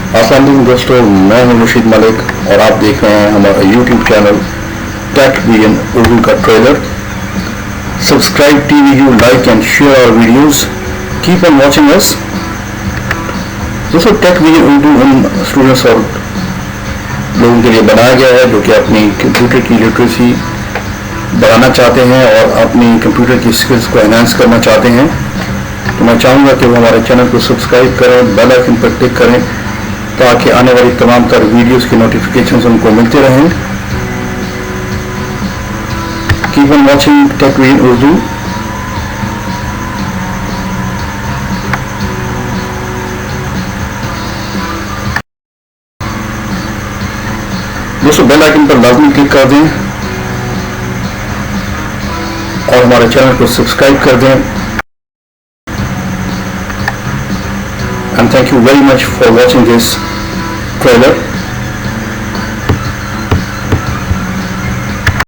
अस्सलाम वालेकुम दोस्तों, मैं हूं रशीद मलिक और आप देख रहे हैं हमारा YouTube channel tech vision Urdu का trailer. Subscribe TVU, like and share our videos. Keep on watching us. दोस्तों, टेक विजन उर्दू उन स्टूडेंट्स और लोगों के लिए बनाया गया है जो कि अपनी कंप्यूटर की लिटरेसी बढ़ाना चाहते हैं और अपनी कंप्यूटर की स्किल्स को एनहांस करना चाहते हैं. तो मैं चाहूँगा कि वो हमारे चैनल को सब्सक्राइब करें, बेल आइकन पर क्लिक करें ताकि आने वाली तमाम तर वीडियोस की नोटिफिकेशंस उनको मिलते रहें. Keep on watching Tech vision Urdu. दोस्तों, बेल आइकन पर लाजमी क्लिक कर दें और हमारे चैनल को सब्सक्राइब कर दें. And thank you very much for watching this trailer.